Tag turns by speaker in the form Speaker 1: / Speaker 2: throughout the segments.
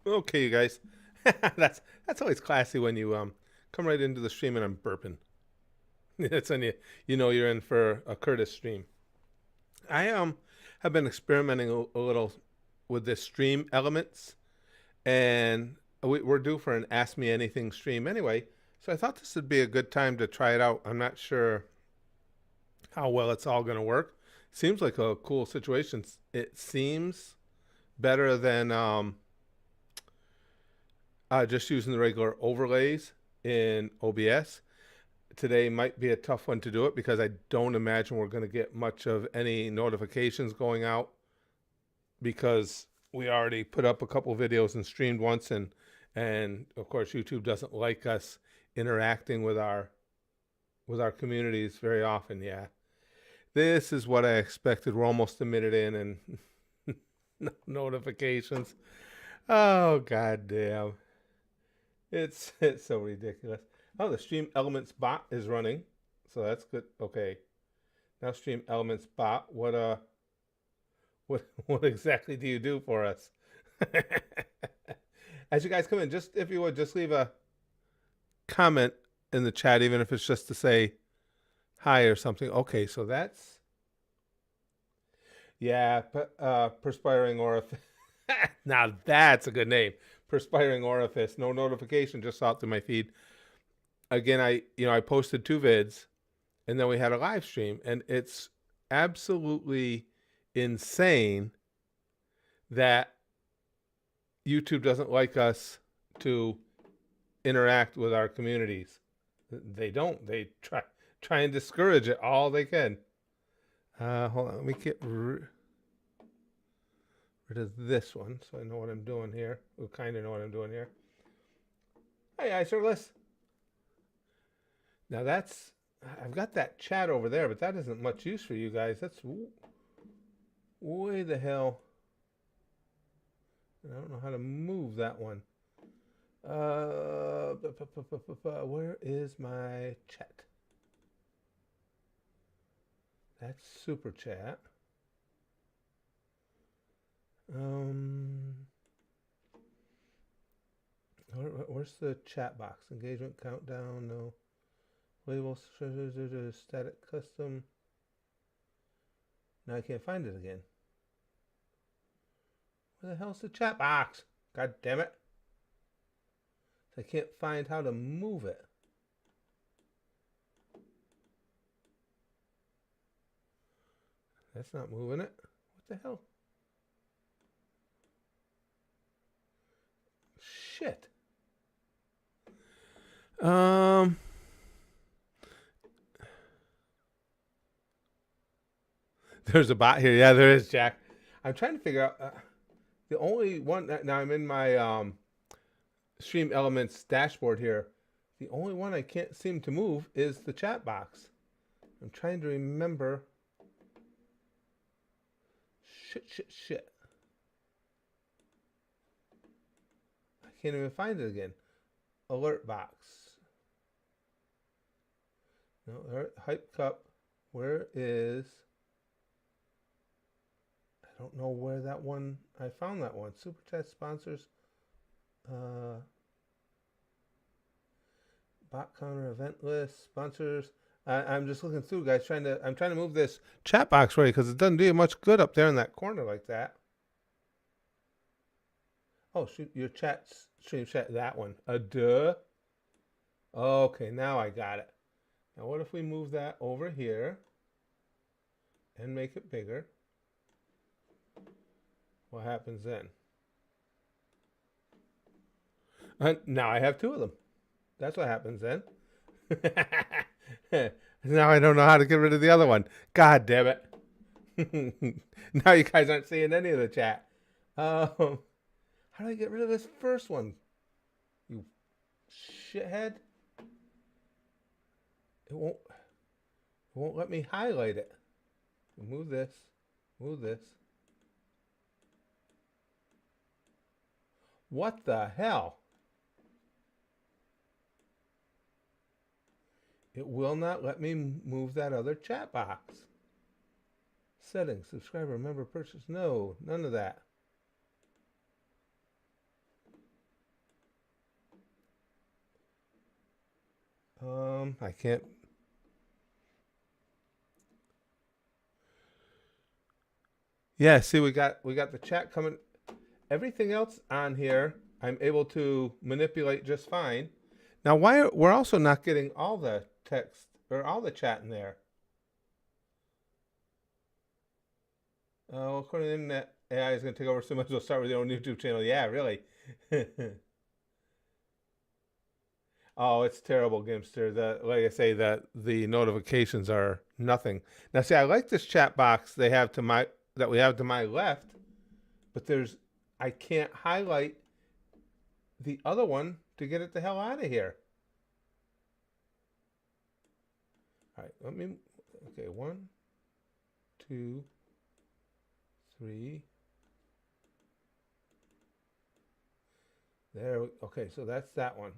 Speaker 1: Okay, you guys. That's always classy when you come right into the stream and I'm burping. That's when you know you're in for a Curtis stream. I have been experimenting a little with this stream elements, and we're due for an Ask Me Anything stream anyway. So I thought this would be a good time to try it out. I'm not sure how well it's all going to work. Seems like a cool situation. It seems better than just using the regular overlays in OBS. Today might be a tough one to do it because I don't imagine we're going to get much of any notifications going out because we already put up a couple videos and streamed once, and of course YouTube doesn't like us interacting with our communities very often. Yeah, this is what I expected. We're almost a minute in and no notifications. Oh god damn. It's so ridiculous. Oh, the Stream Elements bot is running, so that's good. Okay, now Stream Elements bot. What exactly do you do for us? As you guys come in, just if you would just leave a comment in the chat, even if it's just to say hi or something. Okay, so that's yeah, perspiring orifice. Now that's a good name. Perspiring orifice. No notification, just out through my feed. Again, I posted two vids, and then we had a live stream, and it's absolutely insane that YouTube doesn't like us to interact with our communities. They don't. They try and discourage it all they can. Hold on, let me get rid of this one so I know what I'm doing here. We kind of know what I'm doing here. Hey, Icerless. Now that's I've got that chat over there, but that isn't much use for you guys. That's way the hell. I don't know how to move that one. Where is my chat? That's super chat. Um, where's the chat box? Engagement countdown? No. Label static custom. Now I can't find it again. Where the hell's the chat box? God damn it. I can't find how to move it. That's not moving it. What the hell? Shit. Um, there's a bot here. Yeah, there is, Jack. I'm trying to figure out the only one. Now I'm in my Stream Elements dashboard here. The only one I can't seem to move is the chat box. I'm trying to remember. Shit. I can't even find it again. Alert box. No, hype cup. Where is? I don't know where that one. I found that one. Super chat sponsors. Bot counter event list sponsors. I'm just looking through, guys. I'm trying to move this chat box right because it doesn't do you much good up there in that corner like that. Oh, shoot, your stream chat, that one. Duh. Okay, now I got it. Now, what if we move that over here and make it bigger? What happens then? Now I have two of them. That's what happens then. Now I don't know how to get rid of the other one. God damn it. Now you guys aren't seeing any of the chat. How do I get rid of this first one? You shithead. It won't let me highlight it. Move this. Move this. What the hell? It will not let me move that other chat box. Settings, subscriber, member purchase. No, none of that. I can't. Yeah, see, we got the chat coming. Everything else on here, I'm able to manipulate just fine. Now, we're also not getting all the text or all the chat in there? According to the internet, AI is going to take over so much. We'll start with your own YouTube channel. Yeah, really. Oh, it's terrible, Gimster. Like I say, that the notifications are nothing. Now, see, I like this chat box that we have to my left, but I can't highlight the other one to get it the hell out of here. All right, okay, 1, 2, 3. There, okay, so that's that one.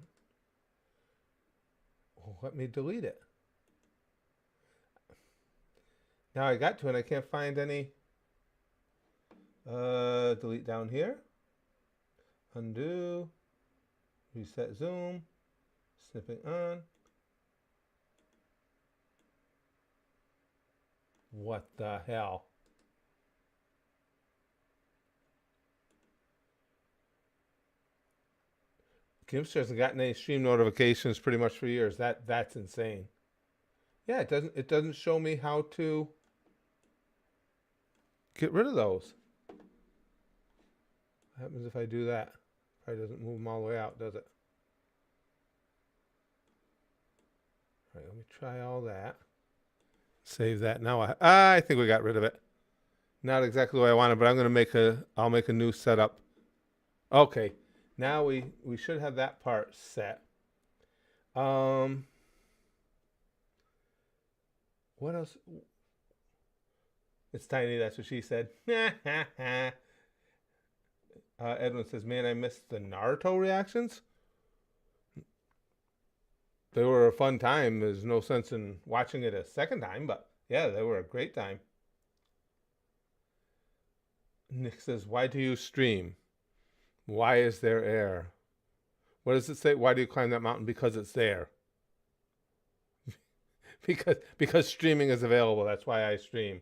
Speaker 1: Oh, let me delete it. Now I got to it, I can't find any. Delete down here. Undo. Reset zoom. Snipping on. What the hell? Gimster hasn't gotten any stream notifications pretty much for years. That's insane. Yeah, it doesn't show me how to get rid of those. What happens if I do that? Probably doesn't move them all the way out, does it? All right, let me try all that. Save that. Now I think we got rid of it. Not exactly what I wanted, but I'll make a new setup. Okay. Now we should have that part set. What else? It's tiny, that's what she said. Edwin says, man, I missed the Naruto reactions. They were a fun time. There's no sense in watching it a second time, but yeah, they were a great time. Nick says, why do you stream? Why is there air? What does it say? Why do you climb that mountain? Because it's there. because streaming is available. That's why I stream.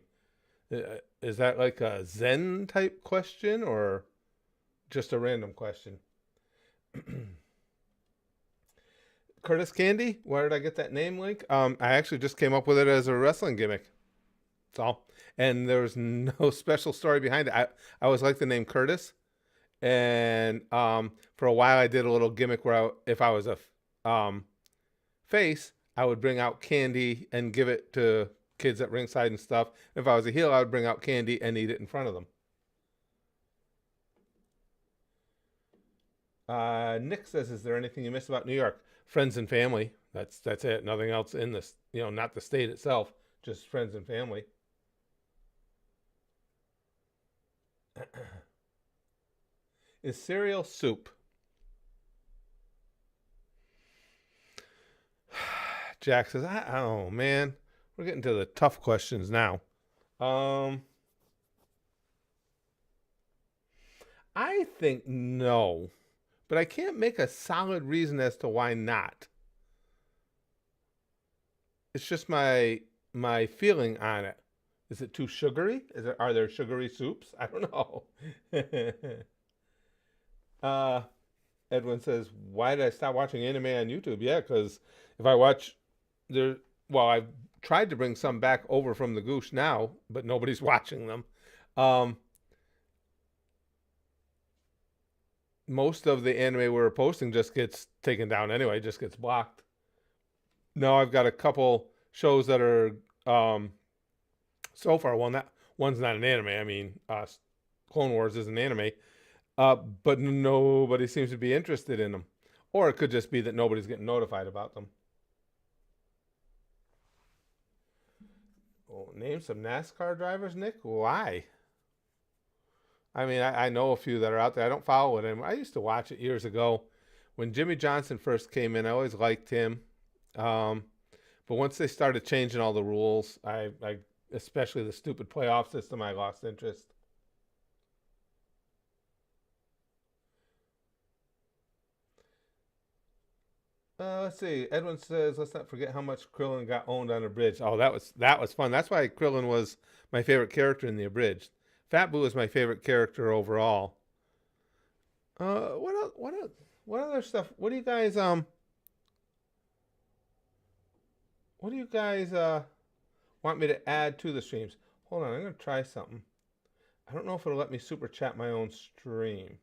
Speaker 1: Is that like a Zen type question or just a random question? Curtis Candy, where did I get that name, Link? I actually just came up with it as a wrestling gimmick. That's all. And there was no special story behind it. I always liked the name Curtis. And for a while, I did a little gimmick where if I was a face, I would bring out candy and give it to kids at ringside and stuff. If I was a heel, I would bring out candy and eat it in front of them. Nick says, is there anything you miss about New York? Friends and family. That's it. Nothing else in this, not the state itself, just friends and family. Is cereal soup? Jack says, oh man, we're getting to the tough questions now. I think no, but I can't make a solid reason as to why not. It's just my feeling on it. Is it too sugary? Are there sugary soups? I don't know. Edwin says, why did I stop watching anime on YouTube? Yeah, because if I watch I've tried to bring some back over from the Goosh now, but nobody's watching them. Most of the anime we're posting just gets taken down anyway, just gets blocked. Now I've got a couple shows that are so far. Well, one's not an anime. I mean, Clone Wars is an anime, but nobody seems to be interested in them, or it could just be that nobody's getting notified about them. Oh, name some NASCAR drivers, Nick. Why? I mean, I know a few that are out there. I don't follow it anymore. I used to watch it years ago when Jimmy Johnson first came in. I always liked him. But once they started changing all the rules, I especially the stupid playoff system, I lost interest. Let's see. Edwin says, let's not forget how much Krillin got owned on a bridge. Oh, that was fun. That's why Krillin was my favorite character in the abridged. Fat Boo is my favorite character overall. What else, what else, what other stuff? What do you guys want me to add to the streams? Hold on, I'm gonna try something. I don't know if it'll let me super chat my own stream.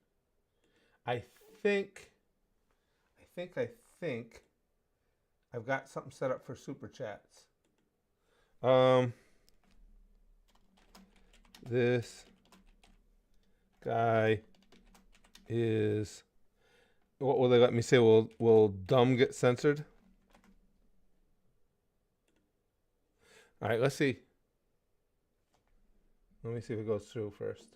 Speaker 1: I think I've got something set up for super chats. This guy is. What will they let me say? Will dumb get censored? All right, let's see. Let me see if it goes through first.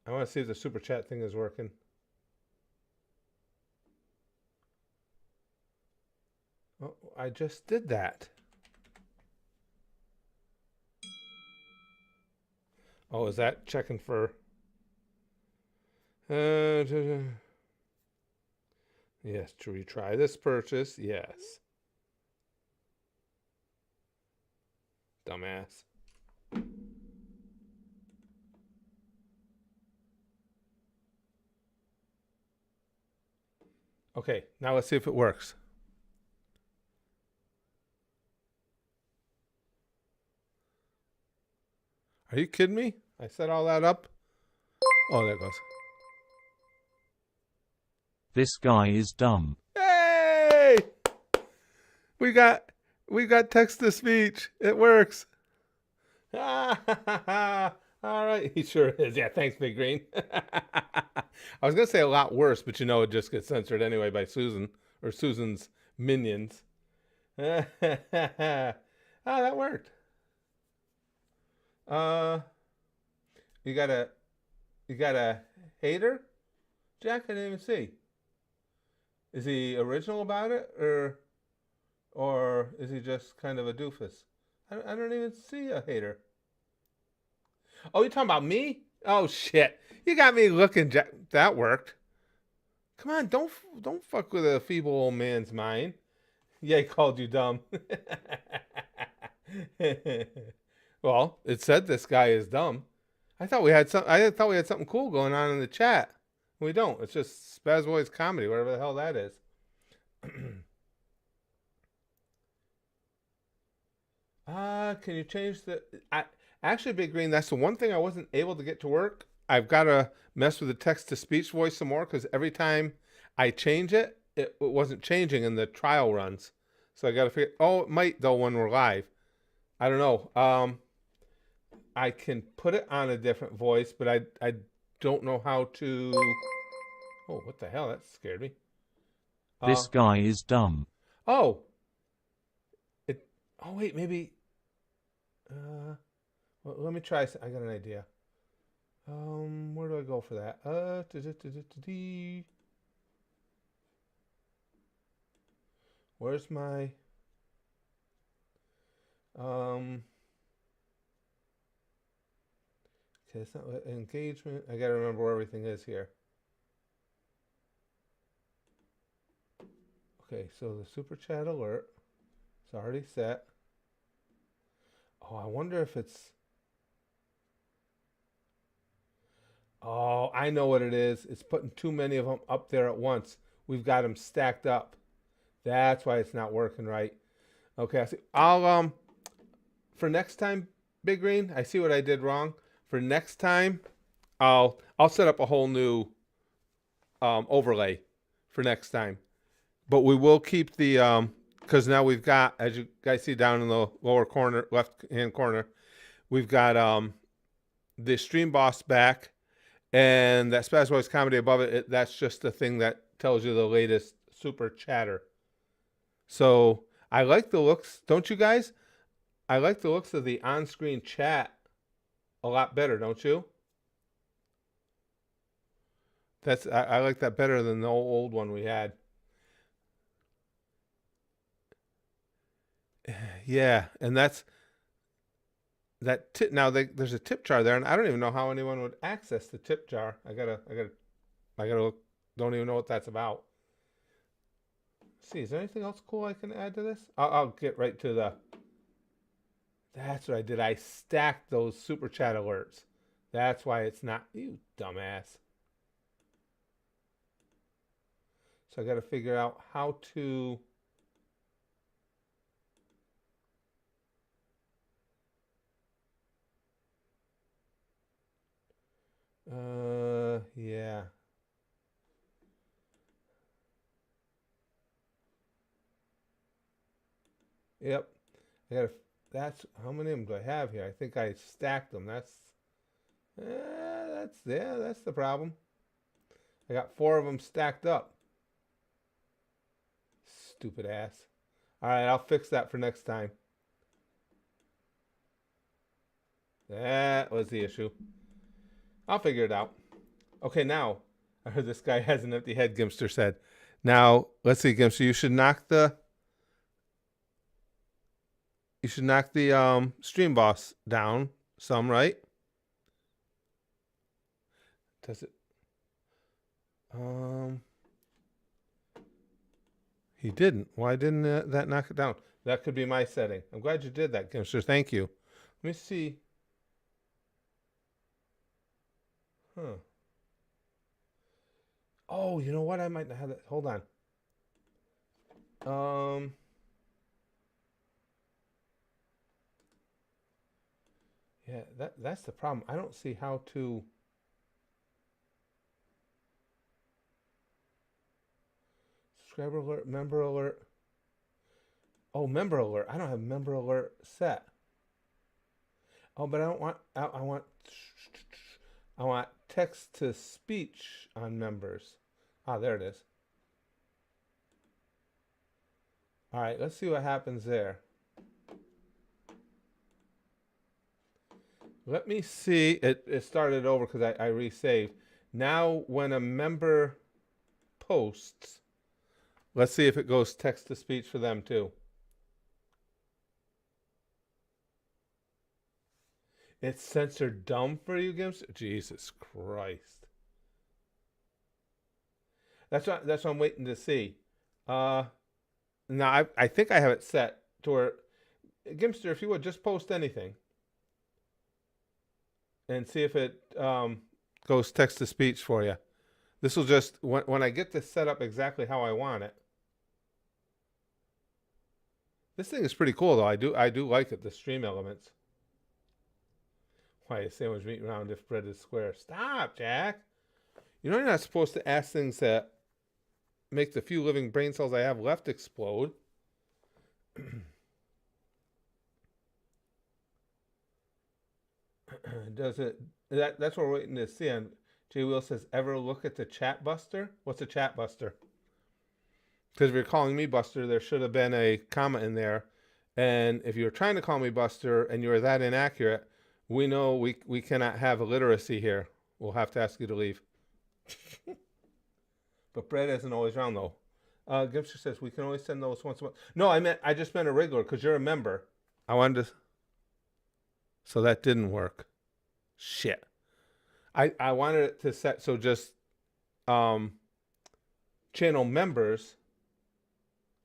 Speaker 1: I want to see if the super chat thing is working. Oh, I just did that. Oh, is that checking for? Yes, to retry this purchase. Yes. Dumbass. Okay, now let's see if it works. Are you kidding me? I set all that up. Oh, there it goes.
Speaker 2: This guy is dumb.
Speaker 1: Hey! We got text to speech. It works. All right, he sure is. Yeah, thanks, Big Green. I was gonna say a lot worse, but you know it just gets censored anyway by Susan or Susan's minions. Oh, that worked. You got a hater, Jack? I didn't even see. Is he original about it, or is he just kind of a doofus? I don't even see a hater. Oh, you're talking about me? Oh shit! You got me looking. Jack. That worked. Come on, don't fuck with a feeble old man's mind. Yeah, he called you dumb. Well, it said this guy is dumb. I thought we had something cool going on in the chat. We don't. It's just Spazboys comedy, whatever the hell that is. Can you change the? Actually, Big Green, that's the one thing I wasn't able to get to work. I've got to mess with the text to speech voice some more because every time I change it, it wasn't changing in the trial runs. So I got to figure. Oh, it might though when we're live. I don't know. I can put it on a different voice, but I don't know how to. Oh, what the hell? That scared me.
Speaker 2: This guy is dumb.
Speaker 1: Oh. Oh wait, maybe. Well, let me try. I got an idea. Where do I go for that? Where's my okay, it's not engagement. I gotta remember where everything is here. Okay, so the super chat alert. It's already set. Oh, I wonder if it's. Oh, I know what it is. It's putting too many of them up there at once. We've got them stacked up. That's why it's not working right. Okay, I see. I'll for next time, Big Green. I see what I did wrong. For next time, I'll set up a whole new overlay for next time. But we will keep the because now we've got, as you guys see down in the lower corner, left hand corner, we've got the Stream Boss back, and that Spazboys comedy above it. That's just the thing that tells you the latest super chatter. So I like the looks, don't you guys? I like the looks of the on-screen chat a lot better, don't you? I like that better than the old one we had. Yeah, and that's that tip now there's a tip jar there, and I don't even know how anyone would access the tip jar. I gotta look. Don't even know what that's about. Let's see, is there anything else cool I can add to this? I'll get right to the. That's what I did. I stacked those super chat alerts. That's why it's not, you dumbass. So I got to figure out how to. Yeah. Yep. I gotta. That's how many of them do I have here? I think I stacked them. That's the problem. I got 4 of them stacked up. Stupid ass. All right, I'll fix that for next time. That was the issue. I'll figure it out. Okay, now I heard this guy has an empty head. Gimster said. Now let's see, Gimster. You should knock the stream boss down some, right? Does it? He didn't. Why didn't that knock it down? That could be my setting. I'm glad you did that, Gimster. Thank you. Let me see. Huh. Oh, you know what? I might not have that. Hold on. Yeah, that's the problem. I don't see how to. Subscriber alert, member alert. Oh, member alert. I don't have member alert set. Oh, but I don't want. I want text to speech on members. Ah, there it is. All right, let's see what happens there. Let me see. It started over because I resaved. Now, when a member posts, let's see if it goes text to speech for them too. It's censored dumb for you, Gims? Jesus Christ. That's what I'm waiting to see. Now I think I have it set to where, Gimster, if you would just post anything and see if it goes text to speech for you. This will just when I get this set up exactly how I want it. This thing is pretty cool though. I do like it. The stream elements. Why is sandwich meat round if bread is square? Stop, Jack. You know you're not supposed to ask things that make the few living brain cells I have left explode. Does it? That's what we're waiting to see. And Jay Will says, ever look at the chat buster? What's a chat buster? Because if you're calling me Buster, there should have been a comment in there. And if you're trying to call me Buster and you're that inaccurate, we know we cannot have illiteracy here. We'll have to ask you to leave. But bread isn't always round, though. Gimster says, we can only send those once a month. No, I just meant a regular, because you're a member. I wanted to... So that didn't work. Shit. I wanted it to set, so just channel members...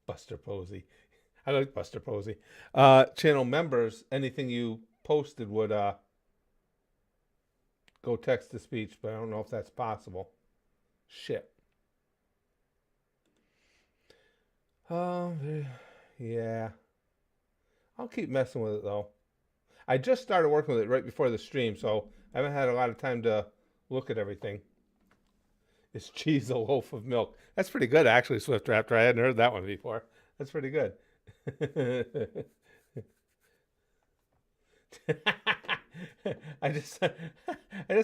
Speaker 1: Buster Posey. I like Buster Posey. Channel members, anything you posted would go text to speech, but I don't know if that's possible. Shit. Yeah. I'll keep messing with it though. I just started working with it right before the stream, so I haven't had a lot of time to look at everything. Is cheese a loaf of milk? That's pretty good, actually, Swift Raptor. I hadn't heard that one before. That's pretty good. I just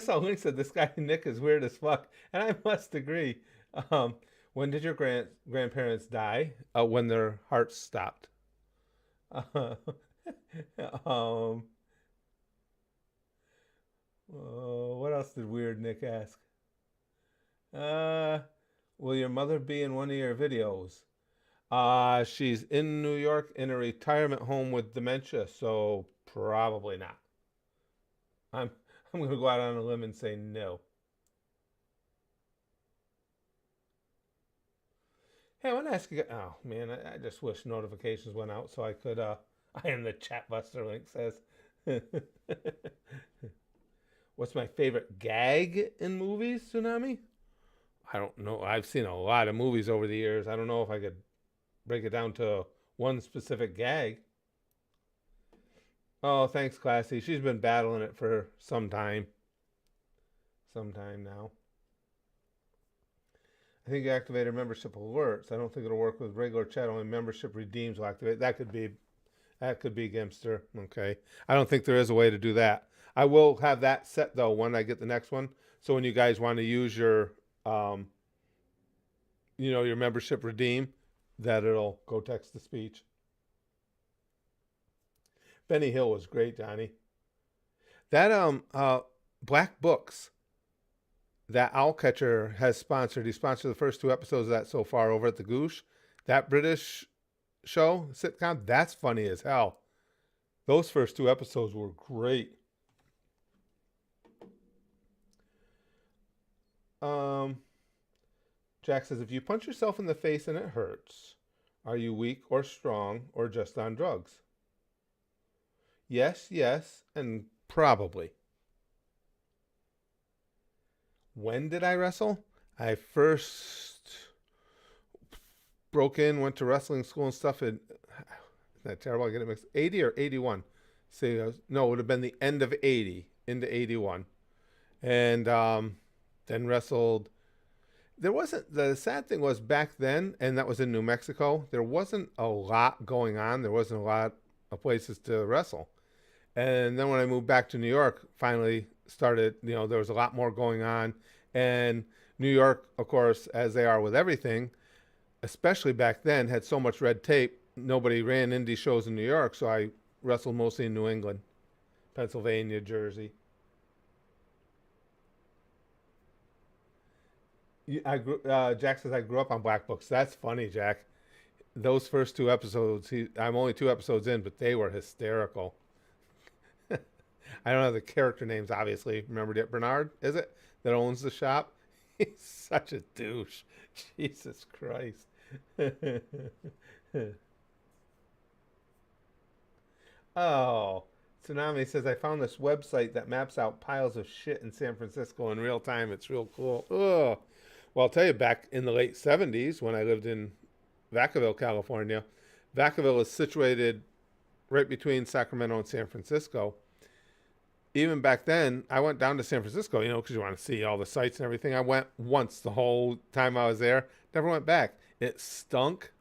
Speaker 1: saw Link said this guy Nick is weird as fuck, and I must agree. When did your grandparents die? When their hearts stopped. What else did weird Nick ask? Will your mother be in one of your videos? She's in New York in a retirement home with dementia, so probably not. I'm I'm gonna go out on a limb and say no. Hey, I want to ask you. Oh man, I just wish notifications went out so I could. I am the Chatbuster link says. What's my favorite gag in movies, Tsunami? I don't know. I've seen a lot of movies over the years. I don't know if I could break it down to one specific gag. Oh, thanks, Classy. She's been battling it for some time. Some time now. I think you activated membership alerts. I don't think it'll work with regular chat. Only membership redeems will activate. That could be Gimster. Okay. I don't think there is a way to do that. I will have that set though when I get the next one. So when you guys want to use your your membership redeem, that it'll go text to speech. Benny Hill was great, Johnny. That Black Books that Owlcatcher has sponsored. He sponsored the first 2 episodes of that so far over at the Goosh. That British show, sitcom, that's funny as hell. Those first 2 episodes were great. Jack says, if you punch yourself in the face and it hurts, are you weak or strong or just on drugs? Yes, and probably. When did I wrestle? I first broke in, went to wrestling school and stuff. Isn't that terrible? I get it mixed. 80 or 81? No, it would have been the end of 80 into 81. And then wrestled. There wasn't, the sad thing was back then, and that was in New Mexico, there wasn't a lot going on. There wasn't a lot of places to wrestle. And then when I moved back to New York, finally started, there was a lot more going on. And New York, of course, as they are with everything, especially back then, had so much red tape. Nobody ran indie shows in New York, so I wrestled mostly in New England, Pennsylvania, Jersey. Jack says I grew up on Black Books. That's funny, Jack. Those first 2 episodes, I'm only 2 episodes in, but they were hysterical. I don't have the character names, obviously. Remember it? Bernard, is it? That owns the shop? He's such a douche. Jesus Christ. Oh, Tsunami says, I found this website that maps out piles of shit in San Francisco in real time. It's real cool. Ugh. Well, I'll tell you, back in the late 70s when I lived in Vacaville, California, Vacaville is situated right between Sacramento and San Francisco. Even back then, I went down to San Francisco, because you want to see all the sights and everything. I went once the whole time I was there. Never went back. It stunk.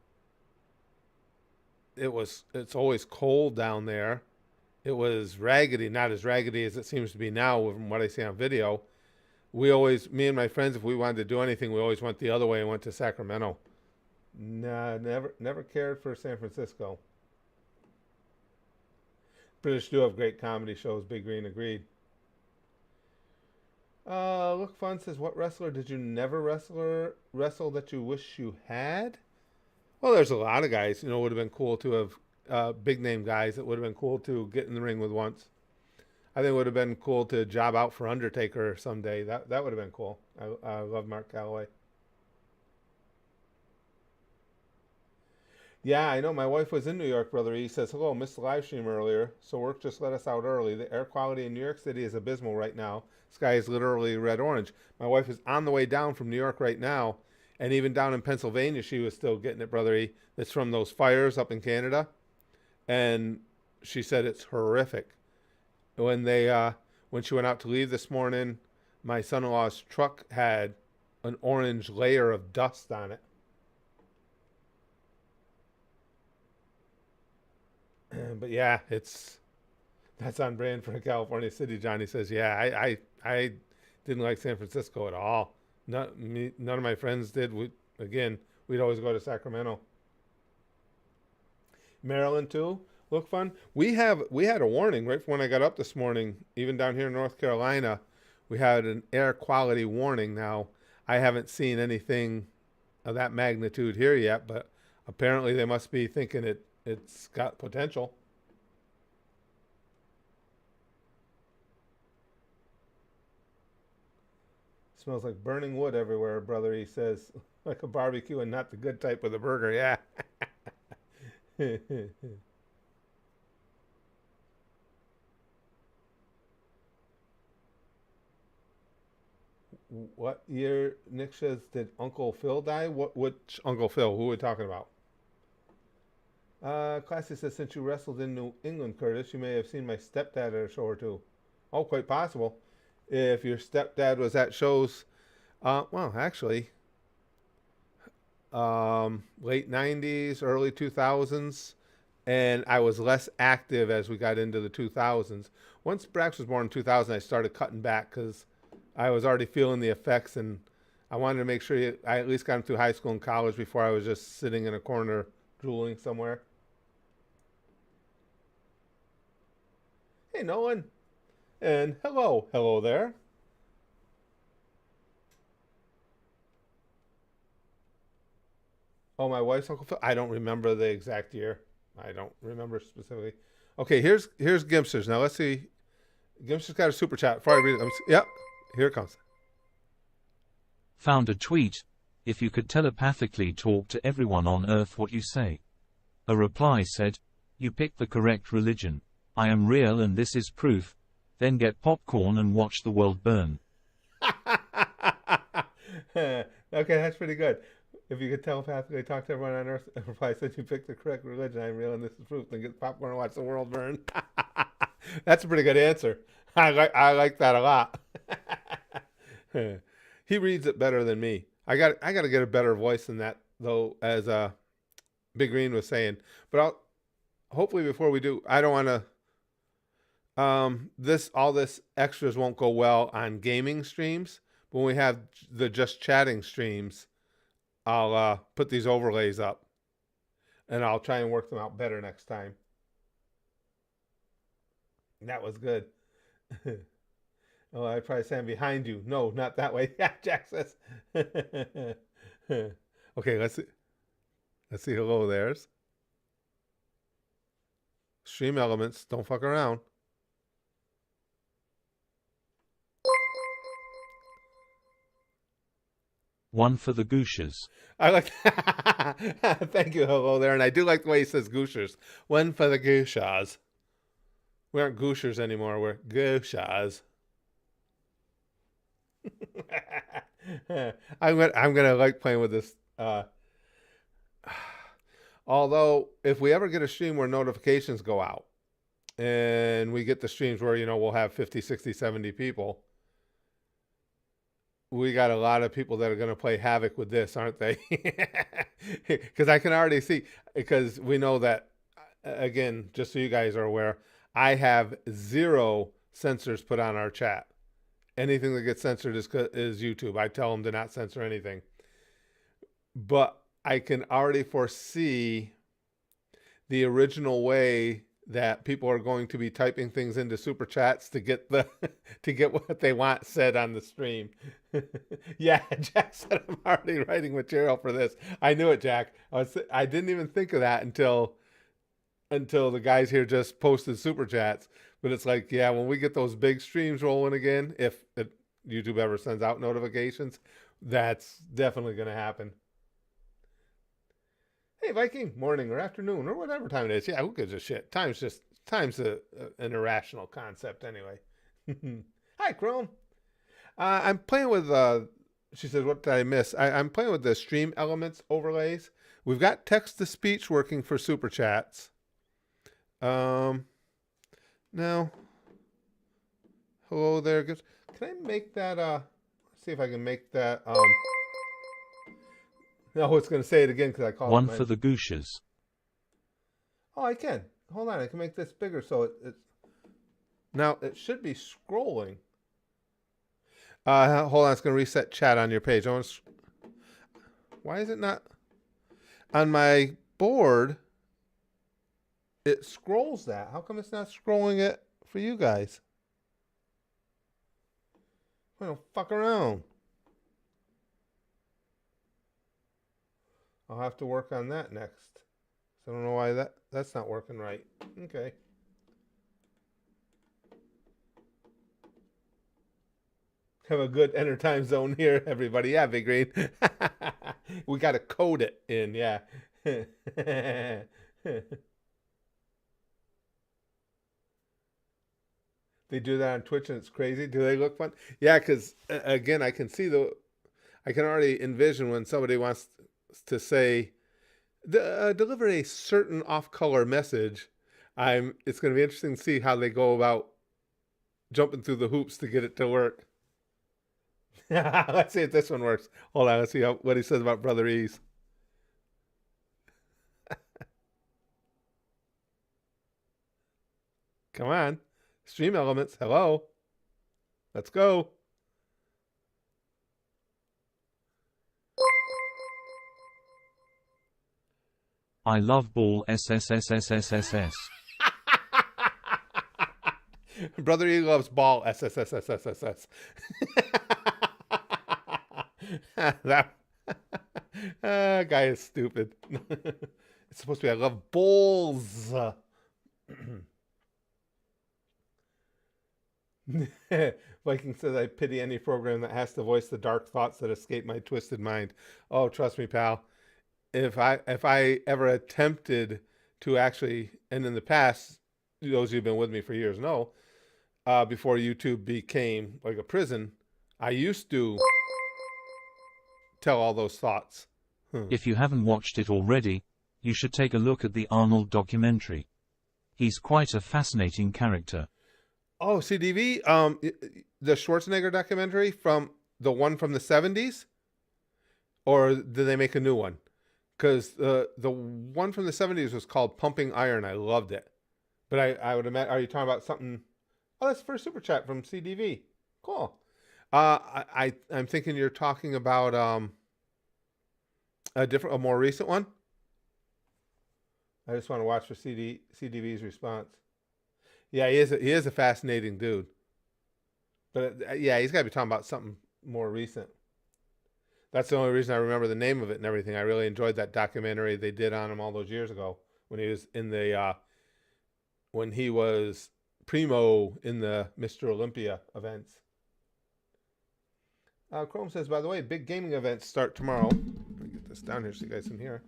Speaker 1: It's always cold down there. It was raggedy, not as raggedy as it seems to be now from what I see on video. Me and my friends, if we wanted to do anything, we always went the other way and went to Sacramento. Nah, never cared for San Francisco. British do have great comedy shows. Big Green agreed. Look Fun says, what wrestler did you never wrestle that you wish you had? Well, there's a lot of guys. It would have been cool to have big name guys that would have been cool to get in the ring with once. I think it would have been cool to job out for Undertaker someday. That would have been cool. I love Mark Calloway. Yeah, I know. My wife was in New York, Brother E. Says, hello, missed the live stream earlier, so work just let us out early. The air quality in New York City is abysmal right now. Sky is literally red-orange. My wife is on the way down from New York right now, and even down in Pennsylvania, she was still getting it, Brother E. It's from those fires up in Canada, and she said it's horrific. When she went out to leave this morning, my son-in-law's truck had an orange layer of dust on it. But yeah, that's on brand for California City. Johnny says, yeah, I didn't like San Francisco at all. None of my friends did. We'd always go to Sacramento. Maryland too. Look Fun. We had a warning right from when I got up this morning. Even down here in North Carolina, we had an air quality warning. Now, I haven't seen anything of that magnitude here yet, but apparently they must be thinking it's got potential. smells like burning wood everywhere, brother. He says, like a barbecue and not the good type of the burger. Yeah. What year, Nick says, did Uncle Phil die? Which Uncle Phil? Who are we talking about? Classy says, since you wrestled in New England, Curtis, you may have seen my stepdad at a show or two. Oh, quite possible. If your stepdad was at shows, well, actually, late 90s, early 2000s, and I was less active as we got into the 2000s. Once Brax was born in 2000, I started cutting back because I was already feeling the effects, and I wanted to make sure I at least got him through high school and college before I was just sitting in a corner drooling somewhere. Hey, Nolan. And hello. Hello there. Oh, my wife's Uncle Phil? I don't remember the exact year. I don't remember specifically. Okay, here's Gimsters. Now, let's see. Gimster's got a super chat. Before I read it, yep, here it comes.
Speaker 2: Found a tweet. If you could telepathically talk to everyone on Earth, what you say? A reply said, you picked the correct religion. I am real and this is proof. Then get popcorn and watch the world burn.
Speaker 1: Okay, that's pretty good. If you could telepathically talk to everyone on Earth, the reply said you picked the correct religion. I'm real and this is proof. Then get popcorn and watch the world burn. That's a pretty good answer. I like that a lot. He reads it better than me. I got to get a better voice than that though, as Big Green was saying. But hopefully before we do, I don't want to. All this extras won't go well on gaming streams. But when we have the just chatting streams, I'll put these overlays up, and I'll try and work them out better next time. That was good. Oh, I'd probably stand behind you. No, not that way. Yeah, Jack says. Okay, let's see. Let's see. Hello, there's Stream Elements. Don't fuck around.
Speaker 2: One for the Gooshers.
Speaker 1: I like. Thank you, hello there, and I do like the way he says Gooshers. One for the Gooshers. We aren't Gooshers anymore. We're Gooshers. I'm gonna like playing with this. Although, if we ever get a stream where notifications go out, and we get the streams where we'll have 50, 60, 70 people. We got a lot of people that are going to play havoc with this, aren't they? Because I can already see, because we know that, again, just so you guys are aware, I have 0 censors put on our chat. Anything that gets censored is YouTube. I tell them to not censor anything. But I can already foresee the original way that people are going to be typing things into super chats to get to get what they want said on the stream. Yeah, Jack said I'm already writing material for this. I knew it, Jack. I didn't even think of that until the guys here just posted super chats. But it's like, yeah, when we get those big streams rolling again, if YouTube ever sends out notifications, that's definitely going to happen. Hey, Viking, morning or afternoon or whatever time it is. Yeah, who gives a shit? Time's an irrational concept anyway. Hi, Chrome. I'm playing with, she says, what did I miss? I'm playing with the Stream Elements overlays. We've got text-to-speech working for Super Chats. Now, hello there. Can I make that, see if I can make that, no, it's going to say it again because I called
Speaker 2: One for the Gooshers.
Speaker 1: Oh, I can. Hold on. I can make this bigger so it's... Now, it should be scrolling. Hold on. It's going to reset chat on your page. Why is it not... On my board, it scrolls that. How come it's not scrolling it for you guys? Well, fuck around. I'll have to work on that next. So I don't know why that's not working right. Okay. have a good enter time zone here, everybody. Yeah, Big Green. We got to code it in. Yeah. They do that on Twitch and it's crazy. Do they look fun? Yeah, because again, I can already envision when somebody wants to say, deliver a certain off-color message. It's going to be interesting to see how they go about jumping through the hoops to get it to work. Let's see if this one works. Hold on, let's see what he says about Brother Ease. Come on. Stream Elements, hello. Let's go.
Speaker 2: I love ball SSSSSSS.
Speaker 1: Brother E loves ball SSSSSSS. That guy is stupid. It's supposed to be I love balls. Viking says I pity any program that has to voice the dark thoughts that escape my twisted mind. Oh, trust me, pal. If I ever attempted to actually, and in the past, those who've been with me for years know, before YouTube became like a prison, I used to tell all those thoughts.
Speaker 2: If you haven't watched it already, you should take a look at the Arnold documentary. He's quite a fascinating character.
Speaker 1: Oh, CDV, the Schwarzenegger documentary from the one from the 70s? Or did they make a new one? Because the one from the 70s was called Pumping Iron. I loved it. But I would imagine, are you talking about something? Oh, that's the first super chat from CDV. Cool. I'm thinking you're talking about a more recent one. I just want to watch for CDV's response. Yeah, he is a fascinating dude. But yeah, he's got to be talking about something more recent. That's the only reason I remember the name of it and everything. I really enjoyed that documentary they did on him all those years ago when he was in the when he was primo in the Mr. Olympia events. Chrome says, by the way, big gaming events start tomorrow. Let me get this down here so you guys can hear.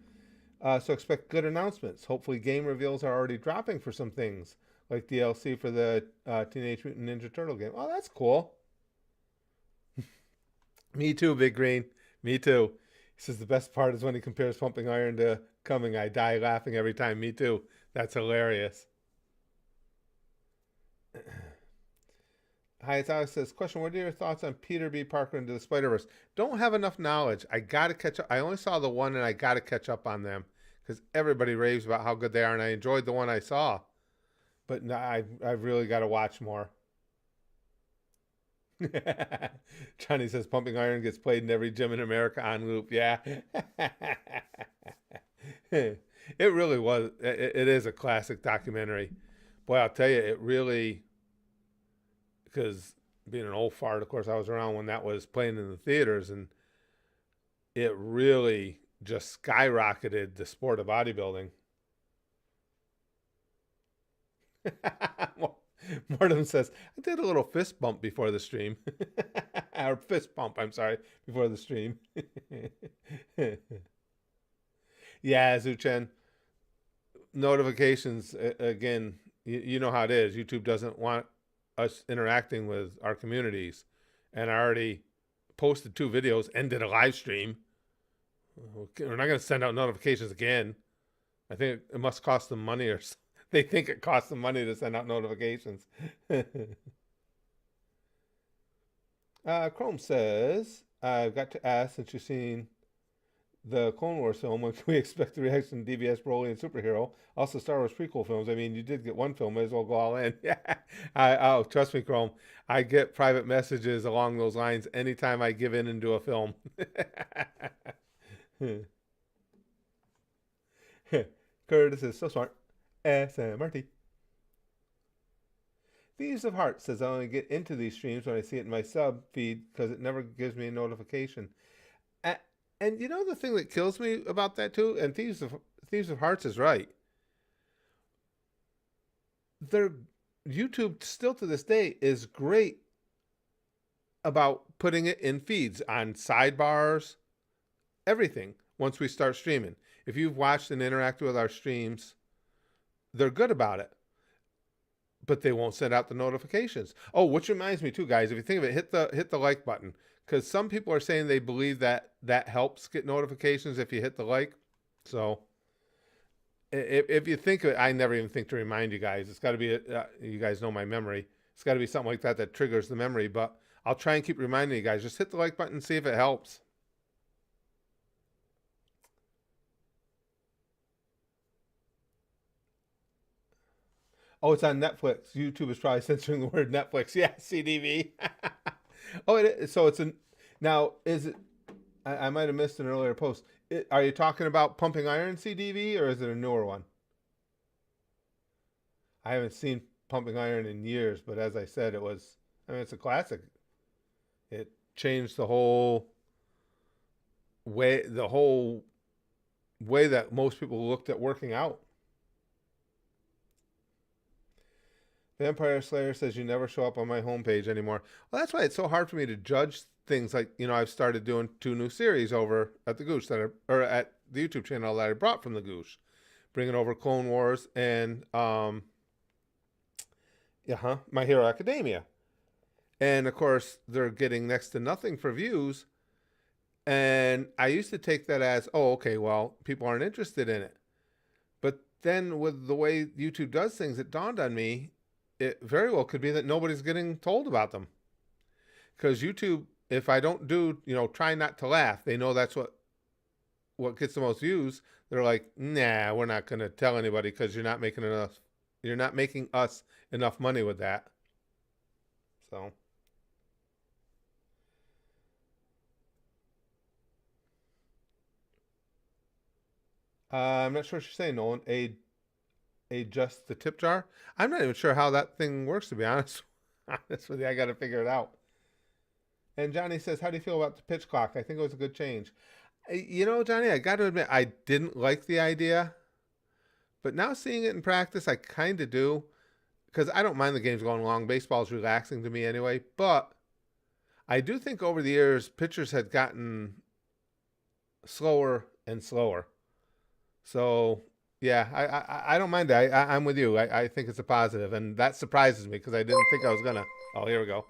Speaker 1: So expect good announcements. Hopefully game reveals are already dropping for some things, like DLC for the Teenage Mutant Ninja Turtle game. Oh, that's cool. Me too, Big Green. Me too. He says the best part is when he compares Pumping Iron to Coming. I die laughing every time. Me too. That's hilarious. Hi, it's Alex says, question, what are your thoughts on Peter B. Parker into the Spider-Verse? Don't have enough knowledge. I got to catch up. I only saw the one and I got to catch up on them because everybody raves about how good they are and I enjoyed the one I saw. But no, I've really got to watch more. Johnny says Pumping Iron gets played in every gym in America on loop. Yeah. It really was. It is a classic documentary. Boy, I'll tell you, it really, because being an old fart, of course, I was around when that was playing in the theaters, and it really just skyrocketed the sport of bodybuilding. Mortem says, I did a little fist bump before the stream. Or fist pump, I'm sorry, before the stream. Yeah, Zuchen. Notifications, again, you know how it is. YouTube doesn't want us interacting with our communities. And I already posted 2 videos and did a live stream. We're not going to send out notifications again. I think it must cost them money or something. They think it costs them money to send out notifications. Chrome says, I've got to ask, since you've seen the Clone Wars film, when can we expect the reaction to DBS, Broly, and Superhero? Also, Star Wars prequel films. I mean, you did get one film, may as well go all in. Yeah, trust me, Chrome. I get private messages along those lines anytime I give in and do a film. Curtis is so smart. SMRT. Thieves of Heart says I only get into these streams when I see it in my sub feed because it never gives me a notification. And you know the thing that kills me about that too? And Thieves of Hearts is right. Their YouTube still to this day is great about putting it in feeds on sidebars, everything once we start streaming. If you've watched and interacted with our streams, they're good about it, but they won't send out the notifications. Oh, which reminds me too, guys, if you think of it, hit the like button, because some people are saying they believe that helps get notifications if you hit the like. So if you think of it, I never even think to remind you guys. It's got to be, you guys know my memory. It's got to be something like that triggers the memory, but I'll try and keep reminding you guys. Just hit the like button and see if it helps. Oh, it's on Netflix. YouTube is probably censoring the word Netflix. Yeah, CDV. Oh, so it's now, is it, I might have missed an earlier post. Are you talking about Pumping Iron CDV, or is it a newer one? I haven't seen Pumping Iron in years, but as I said, it's a classic. It changed the whole way that most people looked at working out. Vampire Slayer says you never show up on my homepage anymore. Well, that's why it's so hard for me to judge things. Like, I've started doing 2 new series over at the Goosh or at the YouTube channel that I brought from the Goosh, bringing over Clone Wars and My Hero Academia. And of course, they're getting next to nothing for views. And I used to take that as, oh, okay, well, people aren't interested in it. But then with the way YouTube does things, it dawned on me, it very well could be that nobody's getting told about them. Because YouTube, if I don't do, try not to laugh, they know that's what gets the most views. They're like, nah, we're not going to tell anybody because you're not making us enough money with that. So. I'm not sure what you're saying, Nolan. Adjust the tip jar. I'm not even sure how that thing works, to be honest. Honest with you, I got to figure it out. And Johnny says, how do you feel about the pitch clock? I think it was a good change. Johnny, I got to admit, I didn't like the idea. But now seeing it in practice, I kind of do. Because I don't mind the games going long. Baseball's relaxing to me anyway. But I do think over the years, pitchers had gotten slower and slower. So, yeah, I don't mind that. I'm with you. I think it's a positive. And that surprises me because I didn't think I was going to. Oh, here we go.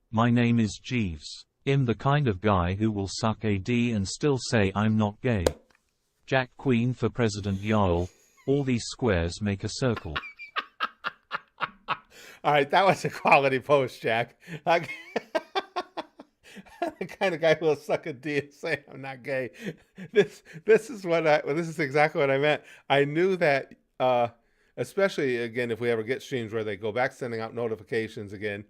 Speaker 2: My name is Jeeves. I'm the kind of guy who will suck AD and still say I'm not gay. Jack Queen for President Yarl. All these squares make a circle.
Speaker 1: All right, that was a quality post, Jack. The kind of guy who will suck a D and say I'm not gay. This is exactly what I meant. I knew that, especially again, if we ever get streams where they go back sending out notifications again,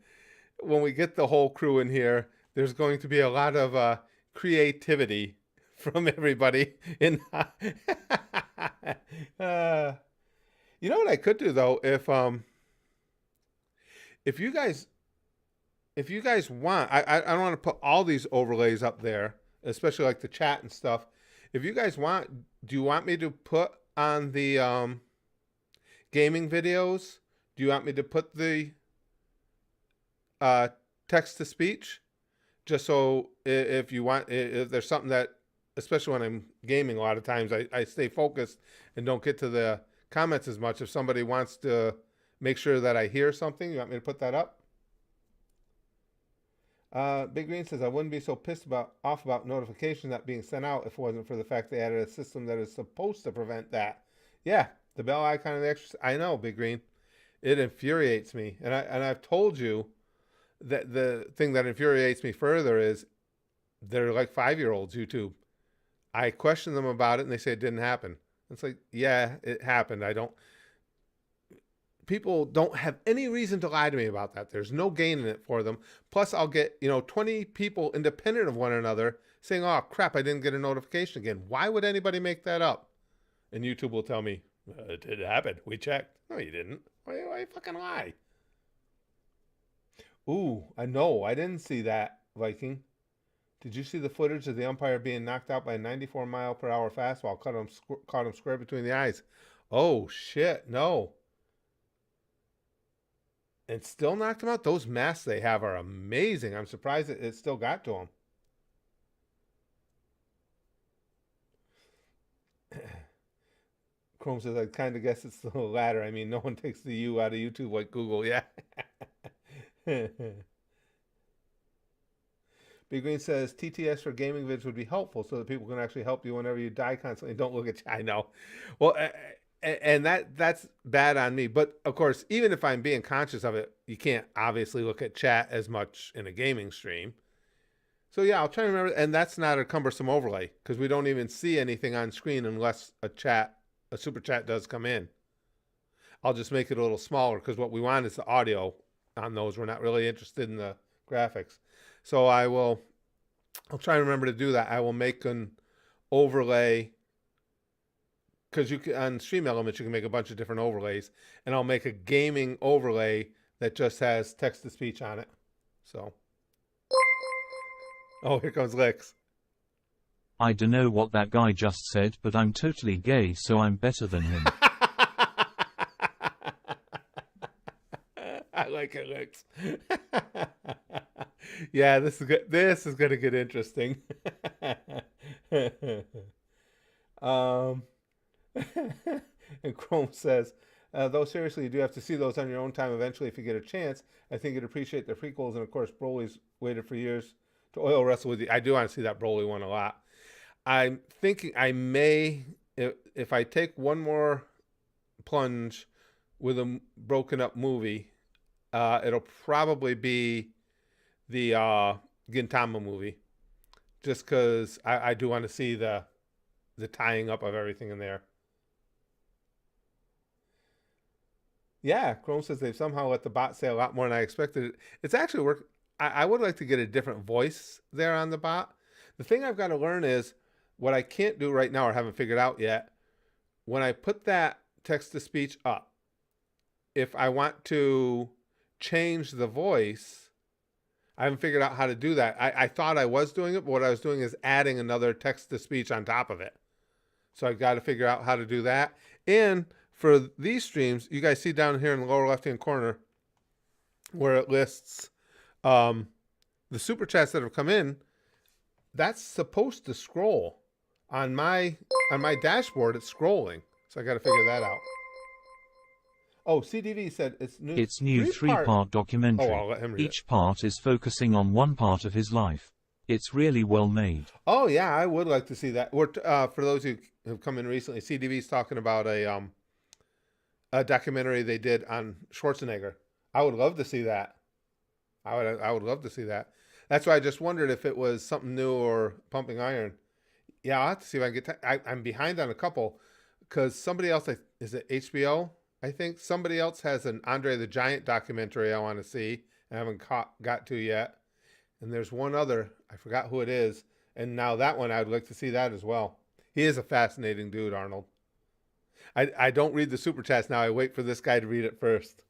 Speaker 1: when we get the whole crew in here, there's going to be a lot of creativity from everybody. You know what I could do though, if you guys want, I don't want to put all these overlays up there, especially like the chat and stuff. If you guys want, do you want me to put on the gaming videos? Do you want me to put the text to speech? Just so if you want, if there's something that, especially when I'm gaming, a lot of times I stay focused and don't get to the comments as much. If somebody wants to make sure that I hear something, you want me to put that up? Big Green says, I wouldn't be so pissed off about notifications not being sent out if it wasn't for the fact they added a system that is supposed to prevent that. Yeah, the bell icon and the extra. I know, Big Green. It infuriates me. And I've told you that the thing that infuriates me further is they're like 5-year-olds, YouTube. I question them about it and they say it didn't happen. It's like, yeah, it happened. People don't have any reason to lie to me about that. There's no gain in it for them. Plus, I'll get 20 people independent of one another saying, "Oh crap, I didn't get a notification again." Why would anybody make that up? And YouTube will tell me it did happen. We checked. No, you didn't. Why you fucking lie? Ooh, I know. I didn't see that, Viking. Did you see the footage of the umpire being knocked out by a 94-mile-per-hour fastball? Caught him square between the eyes. Oh shit, no. and still knocked them out. Those masks they have are amazing. I'm surprised it still got to them. Chrome says, I kind of guess it's the latter. I mean, no one takes the U out of YouTube like Google. Yeah. Big Green says, TTS for gaming vids would be helpful so that people can actually help you whenever you die constantly. Don't look at you. I know. Well, and that's bad on me. But, of course, even if I'm being conscious of it, you can't obviously look at chat as much in a gaming stream. So, yeah, I'll try to remember. And that's not a cumbersome overlay because we don't even see anything on screen unless a super chat does come in. I'll just make it a little smaller because what we want is the audio on those. We're not really interested in the graphics. So I'll try to remember to do that. I will make an overlay because you can, on Stream Elements, you can make a bunch of different overlays, and I'll make a gaming overlay that just has text to speech on it. So, oh, here comes Lex.
Speaker 2: I dunno what that guy just said, but I'm totally gay, so I'm better than him.
Speaker 1: I like it, Lex. Yeah, this is good. This is gonna get interesting. um, and Chrome says, though seriously, you do have to see those on your own time eventually if you get a chance. I think you'd appreciate the prequels, and of course, Broly's waited for years to oil wrestle with you. I do want to see that Broly one a lot. I'm thinking I may, if I take one more plunge with a broken up movie, it'll probably be the Gintama movie, just because I do want to see the tying up of everything in there. Yeah, Chrome says they've somehow let the bot say a lot more than I expected. It's actually work. I would like to get a different voice there on the bot. The thing I've got to learn is what I can't do right now or haven't figured out yet. When I put that text to speech up, if I want to change the voice, I haven't figured out how to do that. I thought I was doing it, but what I was doing is adding another text to speech on top of it. So I've got to figure out how to do that. And for these streams, you guys see down here in the lower left-hand corner where it lists the super chats that have come in. That's supposed to scroll. On my dashboard, it's scrolling. So I got to figure that out. Oh, CDV said it's new.
Speaker 2: It's new three-part documentary.
Speaker 1: Oh, I'll let him read
Speaker 2: Each part is focusing on one part of his life. It's really well made.
Speaker 1: Oh yeah, I would like to see that. For those who have come in recently, CDV's talking about a documentary they did on Schwarzenegger. I would love to see that. I would love to see that. That's why I just wondered if it was something new or Pumping Iron. Yeah, I'll have to see if I can get. I'm behind on a couple because somebody else, is it HBO? I think somebody else has an Andre the Giant documentary I want to see and I haven't got to yet. And there's one other, I forgot who it is. And now that one, I'd like to see that as well. He is a fascinating dude, Arnold. I don't read the super chats now. I wait for this guy to read it first.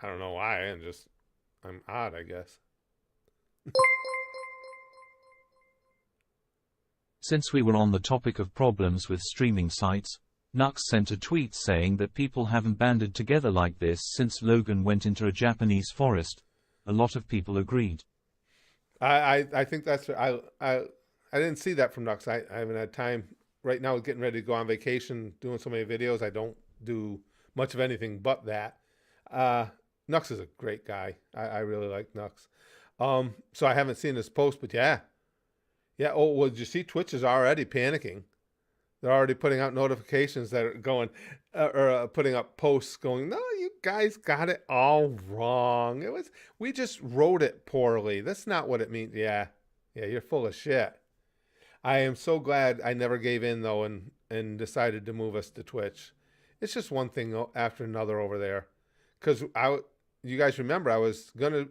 Speaker 1: I don't know why. I'm odd, I guess.
Speaker 2: Since we were on the topic of problems with streaming sites, Nux sent a tweet saying that people haven't banded together like this since Logan went into a Japanese forest. A lot of people agreed.
Speaker 1: I think that's I didn't see that from Nux. I haven't had time right now. Getting ready to go on vacation, doing so many videos. I don't do much of anything but that. Nux is a great guy. I really like Nux. So I haven't seen his post, but yeah. Oh, well, did you see Twitch is already panicking? They're already putting out notifications that are going, or putting up posts going, no, you guys got it all wrong. We just wrote it poorly. That's not what it means. Yeah, you're full of shit. I am so glad I never gave in though and decided to move us to Twitch. It's just one thing after another over there. Because you guys remember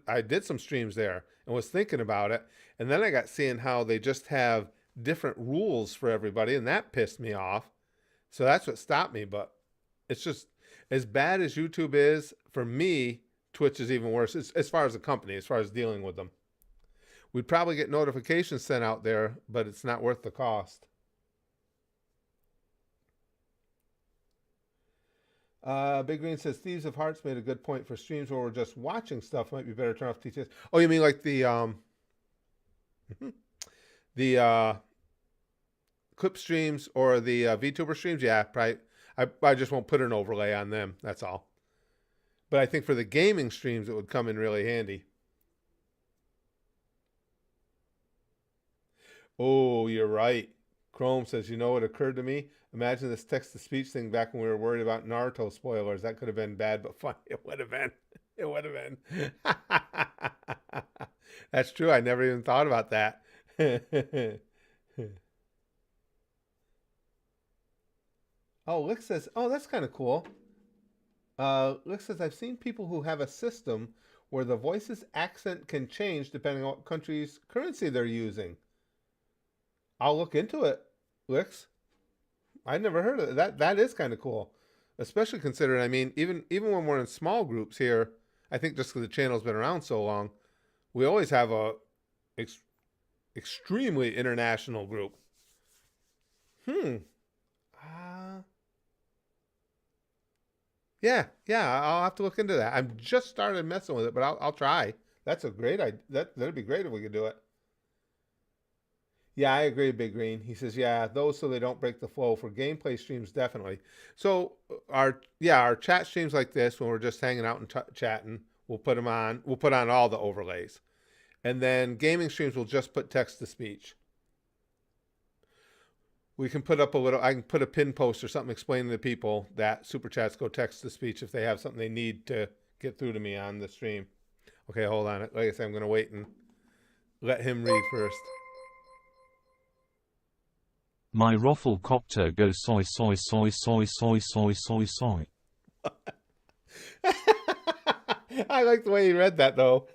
Speaker 1: I did some streams there and was thinking about it. And then I got seeing how they just have different rules for everybody, and that pissed me off. So that's what stopped me. But it's just as bad as YouTube is for me. Twitch is even worse as far as the company, as far as dealing with them. We'd probably get notifications sent out there, but it's not worth the cost. Big Green says Thieves of Hearts made a good point for streams where we're just watching stuff. Might be better to turn off TTS. Oh, you mean like the clip streams or the VTuber streams? Yeah, probably. I just won't put an overlay on them. That's all. But I think for the gaming streams, it would come in really handy. Oh, you're right. Chrome says, you know what occurred to me? Imagine this text-to-speech thing back when we were worried about Naruto spoilers. That could have been bad, but fun. It would have been. It would have been. That's true. I never even thought about that. Oh, Lick says, oh, that's kind of cool. Lick says, I've seen people who have a system where the voice's accent can change depending on what country's currency they're using. I'll look into it, Licks. I never heard of that. That is kind of cool, especially considering. I mean, even when we're in small groups here, I think just because the channel's been around so long, we always have a extremely international group. Yeah. I'll have to look into that. I'm just started messing with it, but I'll try. That's a great idea. That'd be great if we could do it. Yeah, I agree, Big Green. He says, yeah, those so they don't break the flow for gameplay streams, definitely. So our chat streams like this, when we're just hanging out and chatting, we'll put them on. We'll put on all the overlays, and then gaming streams will just put text to speech. We can put up a little. I can put a pin post or something explaining to people that super chats go text to speech if they have something they need to get through to me on the stream. Okay, hold on. Like I said, I'm going to wait and let him read first.
Speaker 2: My Roffle copter goes soy soy soy soy soy soy soy soy.
Speaker 1: I like the way he read that though.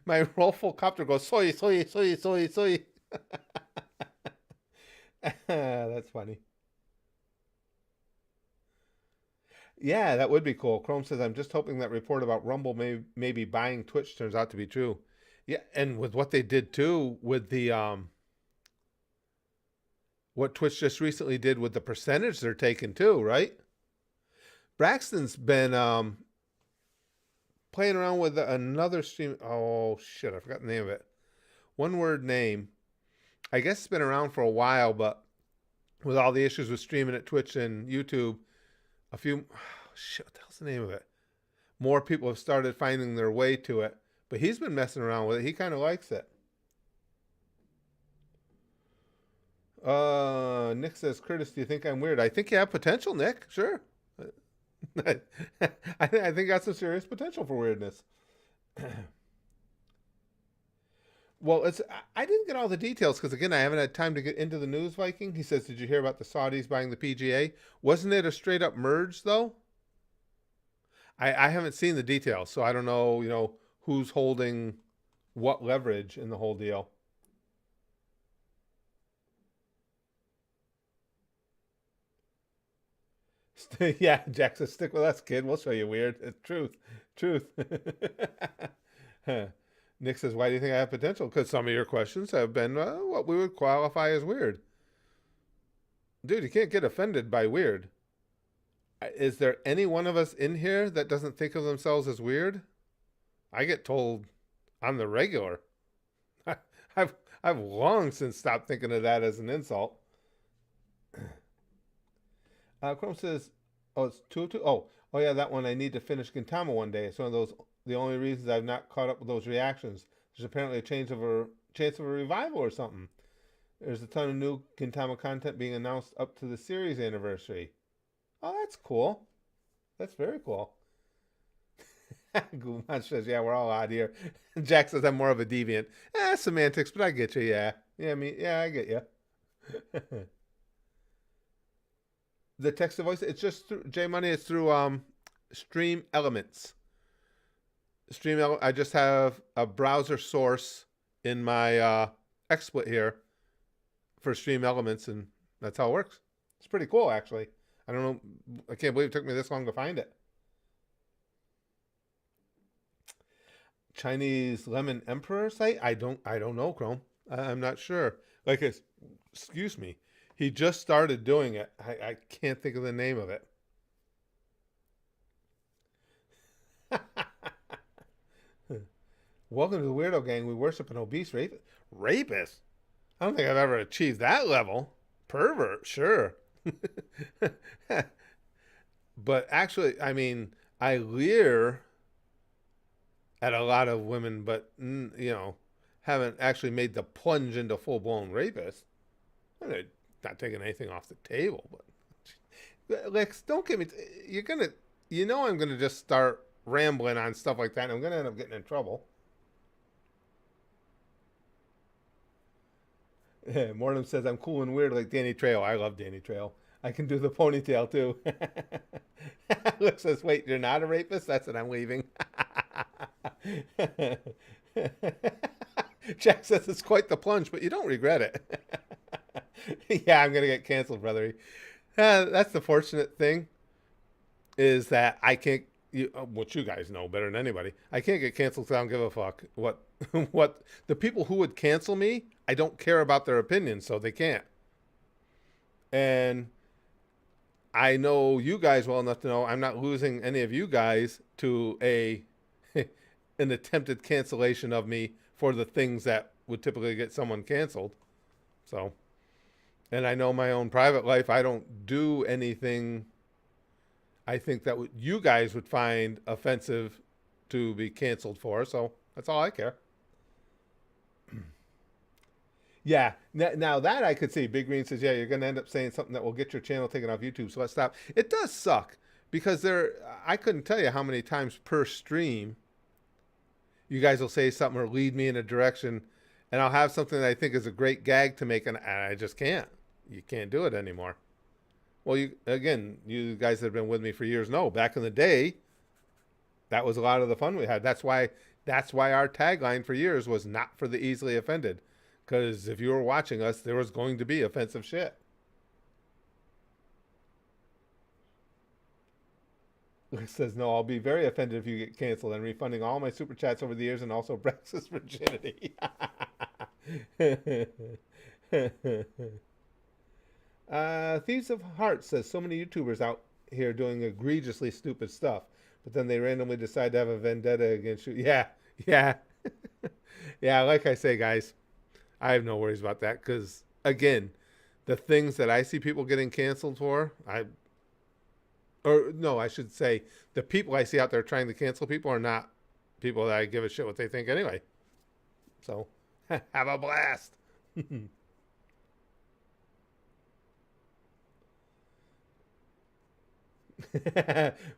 Speaker 1: my Roffle copter goes soy soy soy soy soy. That's funny. Yeah, that would be cool. Chrome says, I'm just hoping that report about Rumble maybe buying Twitch turns out to be true. Yeah, and with what they did too with the what Twitch just recently did with the percentage they're taking too, right? Braxton's been playing around with another stream. Oh shit, I forgot the name of it. One word name. I guess it's been around for a while, but with all the issues with streaming at Twitch and YouTube, a few shit, what the hell's the name of it? More people have started finding their way to it. But he's been messing around with it. He kind of likes it. Nick says, Curtis, do you think I'm weird? I think you have potential, Nick. Sure. I think that's some serious potential for weirdness. Well, I didn't get all the details because, again, I haven't had time to get into the news, Viking. He says, did you hear about the Saudis buying the PGA? Wasn't it a straight up merge, though? I haven't seen the details, so I don't know, who's holding what leverage in the whole deal. Yeah, Jack says, stick with us, kid. We'll show you weird. It's truth. Nick says, why do you think I have potential? Because some of your questions have been what we would qualify as weird. Dude, you can't get offended by weird. Is there any one of us in here that doesn't think of themselves as weird? I get told on the regular. I've long since stopped thinking of that as an insult. Chrome says, "Oh, it's 202. Oh yeah, that one. I need to finish Gintama one day. It's one of those. The only reasons I've not caught up with those reactions. There's apparently a chance of a revival or something. There's a ton of new Gintama content being announced up to the series anniversary. Oh, that's cool. That's very cool." Guman says, yeah, we're all odd here. Jack says, I'm more of a deviant. Semantics, but I get you, yeah. Yeah, I get you. The text to voice, it's just through, J Money, it's through Stream Elements. I just have a browser source in my XSplit here for Stream Elements, and that's how it works. It's pretty cool, actually. I don't know. I can't believe it took me this long to find it. Chinese Lemon Emperor site? I don't know, Chrome. I'm not sure. Excuse me. He just started doing it. I can't think of the name of it. Welcome to the Weirdo Gang. We worship an obese rapist. Rapist? I don't think I've ever achieved that level. Pervert, sure. But actually, I mean, I leer at a lot of women, but haven't actually made the plunge into full blown rapist. I'm not taking anything off the table, but Lex, don't get me. You're gonna, I'm gonna just start rambling on stuff like that, and I'm gonna end up getting in trouble. Mortem says I'm cool and weird like Danny Trejo. I love Danny Trejo. I can do the ponytail too. Lex says, "Wait, you're not a rapist? That's what I'm leaving." Jack says it's quite the plunge, but you don't regret it. Yeah, I'm gonna get canceled, brother. That's the fortunate thing, is that I can't. What you guys know better than anybody, I can't get canceled because I don't give a fuck what what the people who would cancel me. I don't care about their opinions, so they can't. And I know you guys well enough to know I'm not losing any of you guys to an attempted cancellation of me for the things that would typically get someone canceled. So, and I know my own private life. I don't do anything I think that you guys would find offensive to be canceled for. So that's all I care. Yeah. Now that I could see. Big Green says, yeah, you're going to end up saying something that will get your channel taken off YouTube. So let's stop. It does suck because I couldn't tell you how many times per stream you guys will say something or lead me in a direction, and I'll have something that I think is a great gag to make, and I just can't. You can't do it anymore. Well, you guys that have been with me for years know, back in the day, that was a lot of the fun we had. That's why our tagline for years was "Not for the easily offended," because if you were watching us, there was going to be offensive shit. It says, no, I'll be very offended if you get canceled. I'm refunding all my super chats over the years and also Brex's virginity. Thieves of Heart says, so many YouTubers out here doing egregiously stupid stuff, but then they randomly decide to have a vendetta against you. Yeah. Yeah, like I say, guys, I have no worries about that because, again, the things that I see people getting canceled for, I should say, the people I see out there trying to cancel people are not people that I give a shit what they think anyway. So, have a blast.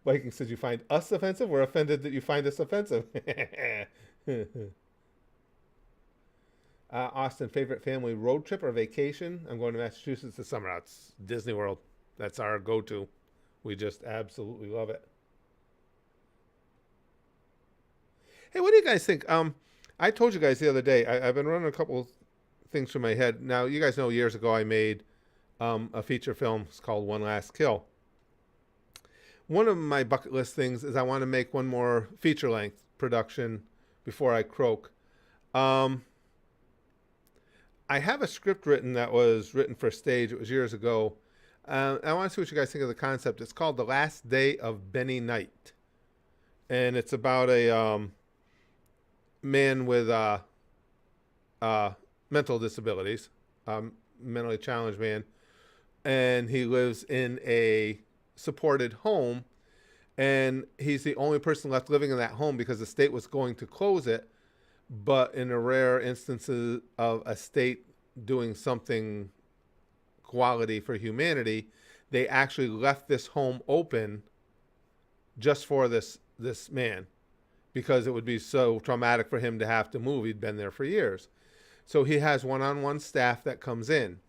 Speaker 1: Viking says, you find us offensive? We're offended that you find us offensive. Austin, favorite family road trip or vacation? I'm going to Massachusetts this summer. That's Disney World. That's our go-to. We just absolutely love it. Hey, what do you guys think? I told you guys the other day, I've been running a couple things through my head. Now, you guys know years ago I made a feature film. It's called One Last Kill. One of my bucket list things is I want to make one more feature-length production before I croak. I have a script written that was written for stage. It was years ago. I want to see what you guys think of the concept. It's called The Last Day of Benny Knight. And it's about a man with mental disabilities, mentally challenged man. And he lives in a supported home. And he's the only person left living in that home because the state was going to close it. But in a rare instances of a state doing something quality for humanity, they actually left this home open just for this man, because it would be so traumatic for him to have to move. He'd been there for years. So he has one-on-one staff that comes in.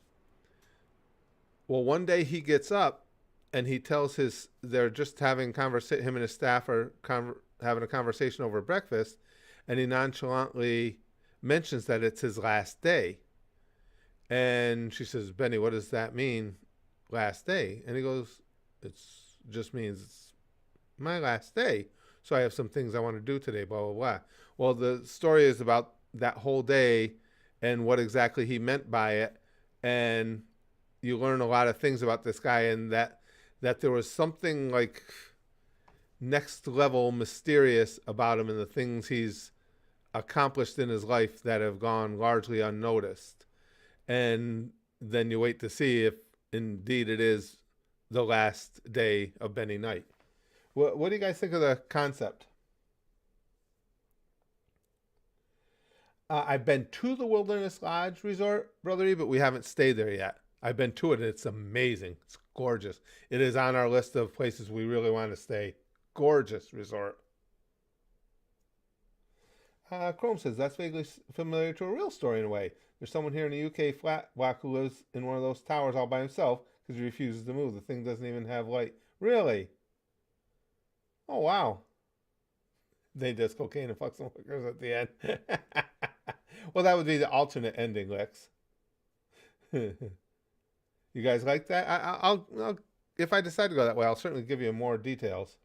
Speaker 1: Well, one day he gets up and he tells they're just having him and his staff are having a conversation over breakfast, and he nonchalantly mentions that it's his last day. And she says, Benny, what does that mean, last day? And he goes, it just means it's my last day. So I have some things I want to do today, blah, blah, blah. Well, the story is about that whole day and what exactly he meant by it. And you learn a lot of things about this guy, and that there was something like next level mysterious about him and the things he's accomplished in his life that have gone largely unnoticed. And then you wait to see if indeed it is the last day of Benny Knight. What do you guys think of the concept? I've been to the Wilderness Lodge Resort, Brother E, but we haven't stayed there yet. I've been to it, and it's amazing. It's gorgeous. It is on our list of places we really want to stay. Gorgeous resort. Chrome says, that's vaguely familiar to a real story in a way. There's someone here in the UK flat block who lives in one of those towers all by himself because he refuses to move. The thing doesn't even have light. Really? Oh, wow. They does cocaine and fuck some hookers at the end. Well, that would be the alternate ending, Lex. You guys like that? I'll if I decide to go that way, I'll certainly give you more details.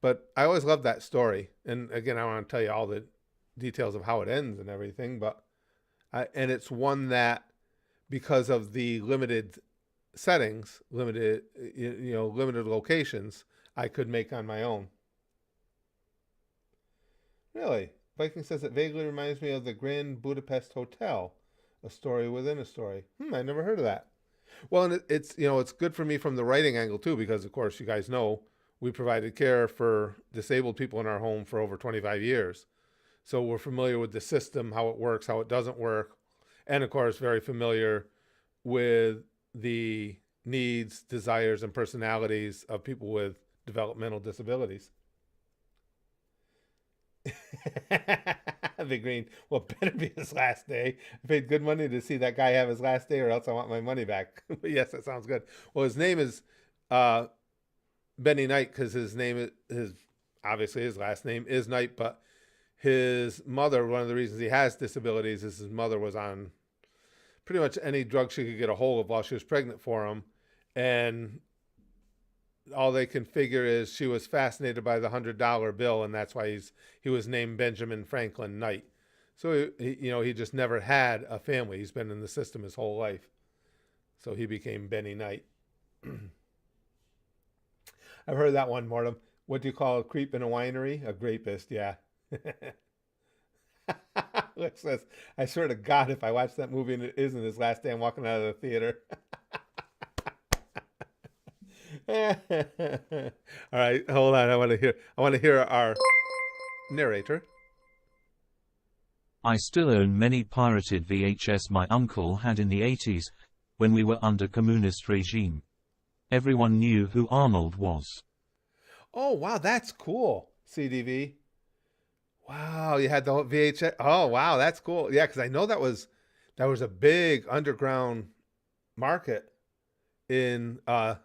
Speaker 1: But I always love that story. And again, I don't want to tell you all the details of how it ends and everything, but and it's one that, because of the limited settings, limited limited locations, I could make on my own. Really? Viking says it vaguely reminds me of the Grand Budapest Hotel, a story within a story. I never heard of that. Well, and it's good for me from the writing angle too, because of course you guys know we provided care for disabled people in our home for over 25 years. So we're familiar with the system, how it works, how it doesn't work, and of course very familiar with the needs, desires, and personalities of people with developmental disabilities. Big Green, well, it better be his last day. I paid good money to see that guy have his last day, or else I want my money back. But yes, that sounds good. Well, his name is Benny Knight because obviously his last name is Knight, but his mother, one of the reasons he has disabilities is his mother was on pretty much any drug she could get a hold of while she was pregnant for him, and all they can figure is she was fascinated by the $100 bill, and that's why he was named Benjamin Franklin Knight. So he just never had a family. He's been in the system his whole life, so he became Benny Knight. I've heard that one, Mortem. What do you call a creep in a winery? A grapist, yeah. Lex says, I swear to God, if I watch that movie and it isn't his last day, I'm walking out of the theater. All right, hold on. I want to hear our narrator.
Speaker 2: I still own many pirated VHS my uncle had in the 80s, when we were under communist regime. Everyone knew who Arnold was.
Speaker 1: Oh, wow, that's cool, CDV. Wow, you had the whole VHS. Oh, wow, that's cool. Yeah, because I know that was a big underground market in the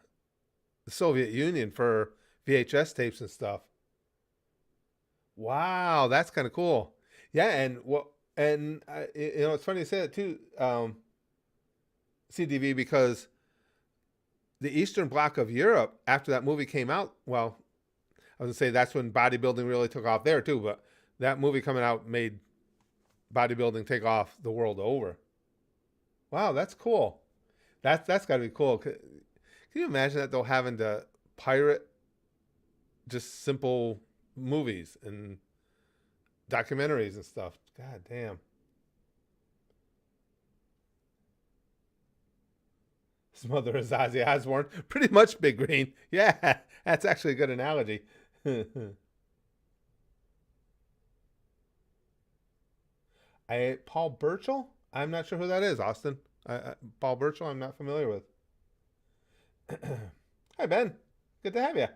Speaker 1: Soviet Union for VHS tapes and stuff. Wow, that's kind of cool. Yeah, and it's funny you say that too, CDV, because the Eastern Bloc of Europe, after that movie came out, well, I was gonna say that's when bodybuilding really took off there too, but that movie coming out made bodybuilding take off the world over. Wow, that's cool. That's got to be cool. Can you imagine that though, having to pirate just simple movies and documentaries and stuff? God damn. His mother is Ozzy Osbourne. Pretty much, Big Green. Yeah, that's actually a good analogy. Paul Burchill? I'm not sure who that is, Austin. Paul Burchill, I'm not familiar with. Hi, Ben. Good to have you.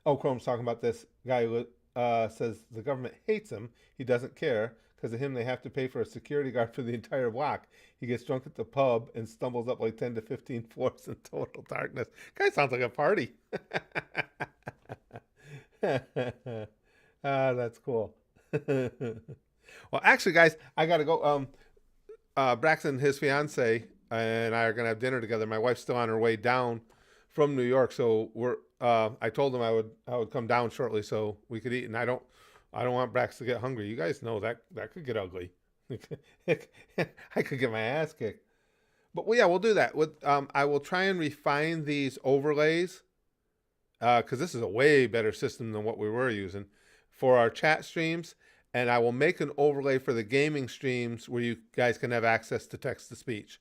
Speaker 1: Oh, Chrome's talking about this guy who says the government hates him. He doesn't care. Because of him, they have to pay for a security guard for the entire block. He gets drunk at the pub and stumbles up like 10 to 15 floors in total darkness. Guy sounds like a party. That's cool. Well, actually, guys, I got to go. Braxton, his fiance, and I are going to have dinner together. My wife's still on her way down from New York, so I told him I would come down shortly so we could eat, and I don't want Brax to get hungry. You guys know that could get ugly. I could get my ass kicked. But well, yeah, we'll do that. With I will try and refine these overlays because this is a way better system than what we were using for our chat streams. And I will make an overlay for the gaming streams where you guys can have access to text to speech.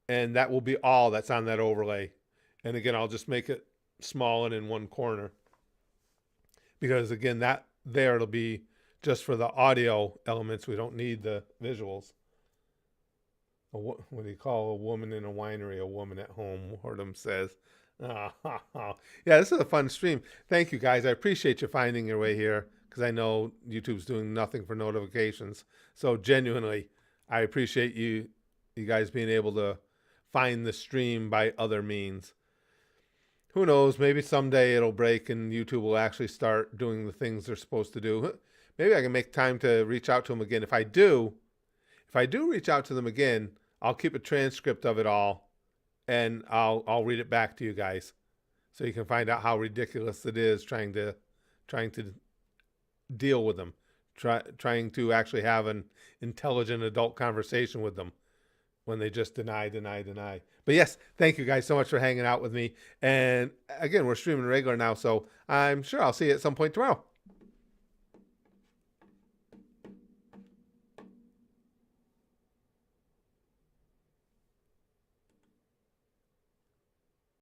Speaker 1: And that will be all that's on that overlay. And again, I'll just make it small and in one corner. Because again, that there it'll be just for the audio elements. We don't need the visuals. What do you call a woman in a winery? A woman at home, Wardham says. Oh, yeah, this is a fun stream. Thank you, guys. I appreciate you finding your way here because I know YouTube's doing nothing for notifications. So genuinely, I appreciate you guys being able to find the stream by other means. Who knows? Maybe someday it'll break and YouTube will actually start doing the things they're supposed to do. Maybe I can make time to reach out to them again. If I do reach out to them again, I'll keep a transcript of it all and I'll read it back to you guys so you can find out how ridiculous it is trying to deal with them, trying to actually have an intelligent adult conversation with them when they just deny. But yes, thank you guys so much for hanging out with me. And again, we're streaming regular now, so I'm sure I'll see you at some point tomorrow.